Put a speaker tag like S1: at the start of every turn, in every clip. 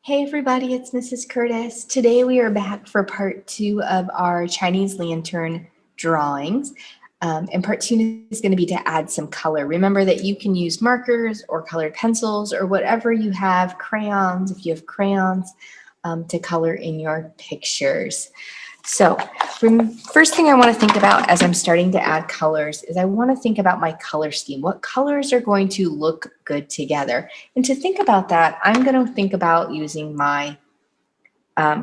S1: Hey everybody, it's Mrs. Curtis. Today we are back for part 2 of our Chinese lantern drawings. And part 2 is going to be to add some color. Remember that you can use markers or colored pencils or whatever you have, crayons, if you have crayons, to color in your pictures. So first thing I want to think about as I'm starting to add colors is I want to think about my color scheme. What colors are going to look good together? And to think about that, I'm going to think about using my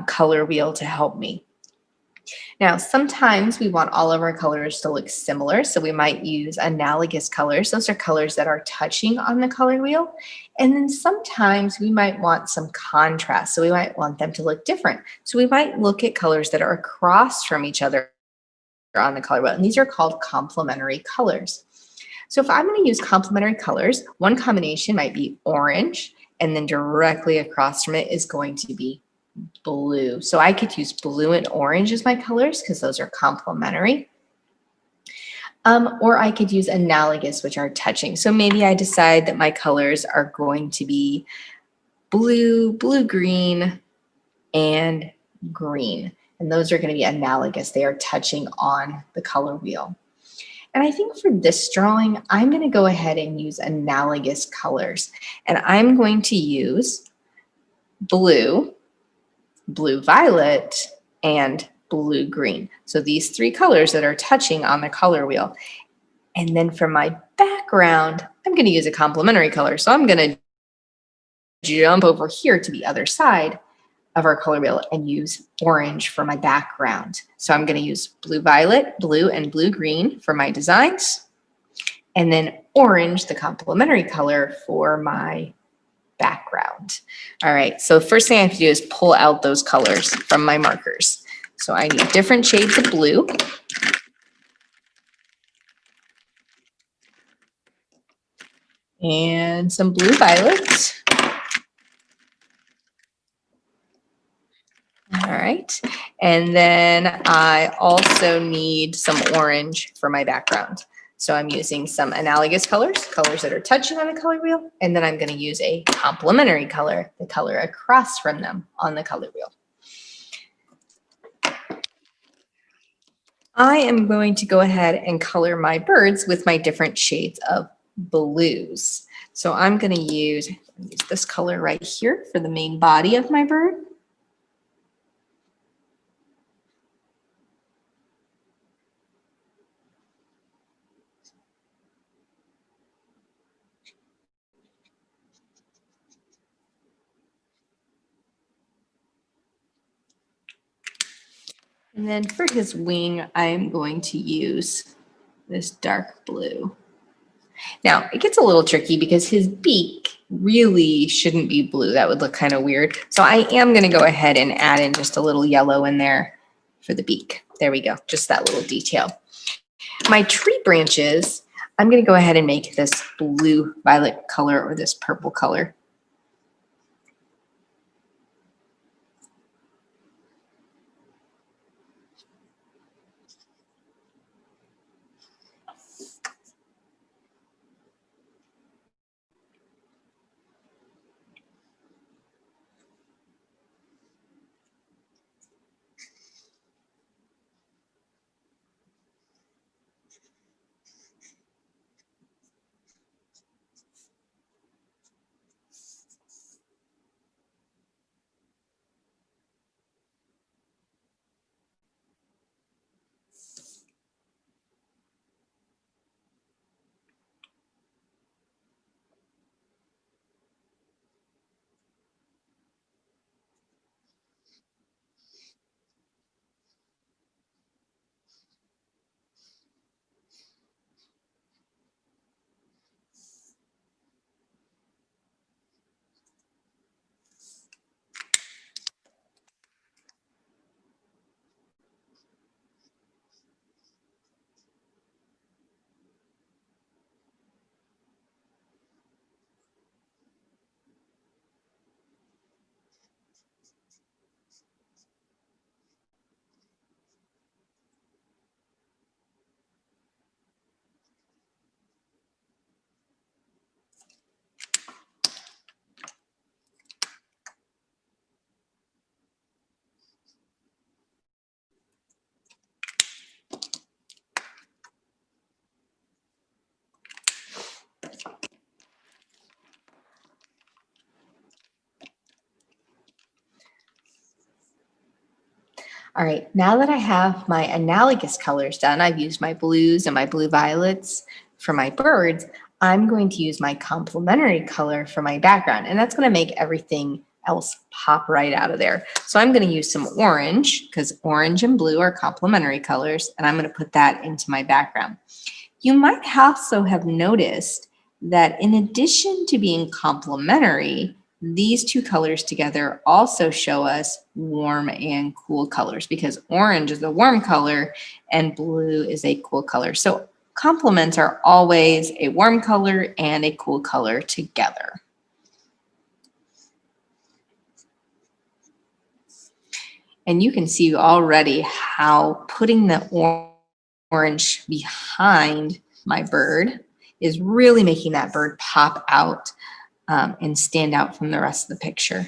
S1: color wheel to help me. Now, sometimes we want all of our colors to look similar, so we might use analogous colors. Those are colors that are touching on the color wheel. And then sometimes we might want some contrast, so we might want them to look different. So we might look at colors that are across from each other on the color wheel, and these are called complementary colors. So if I'm going to use complementary colors, one combination might be orange, and then directly across from it is going to be blue. So I could use blue and orange as my colors because those are complementary. Or I could use analogous, which are touching. So maybe I decide that my colors are going to be blue, blue-green, and green. And those are going to be analogous. They are touching on the color wheel. And I think for this drawing, I'm going to go ahead and use analogous colors. And I'm going to use blue, blue-violet, and blue-green. So these three colors that are touching on the color wheel. And then for my background, I'm going to use a complementary color. So I'm going to jump over here to the other side of our color wheel and use orange for my background. So I'm going to use blue-violet, blue, and blue-green for my designs. And then orange, the complementary color, for my background. All right, so first thing I have to do is pull out those colors from my markers. So I need different shades of blue. And some blue violet. All right, and then I also need some orange for my background. So I'm using some analogous colors, colors that are touching on the color wheel, and then I'm going to use a complementary color, the color across from them on the color wheel. I am going to go ahead and color my birds with my different shades of blues. So I'm going to use this color right here for the main body of my bird. And then for his wing, I'm going to use this dark blue. Now, it gets a little tricky because his beak really shouldn't be blue. That would look kind of weird. So I am going to go ahead and add in just a little yellow in there for the beak. There we go, just that little detail. My tree branches, I'm going to go ahead and make this blue violet color or this purple color. All right, now that I have my analogous colors done, I've used my blues and my blue violets for my birds, I'm going to use my complementary color for my background, and that's going to make everything else pop right out of there. So I'm going to use some orange because orange and blue are complementary colors, and I'm going to put that into my background. You might also have noticed that in addition to being complementary, these two colors together also show us warm and cool colors because orange is a warm color and blue is a cool color. So complements are always a warm color and a cool color together. And you can see already how putting the orange behind my bird is really making that bird pop out and stand out from the rest of the picture.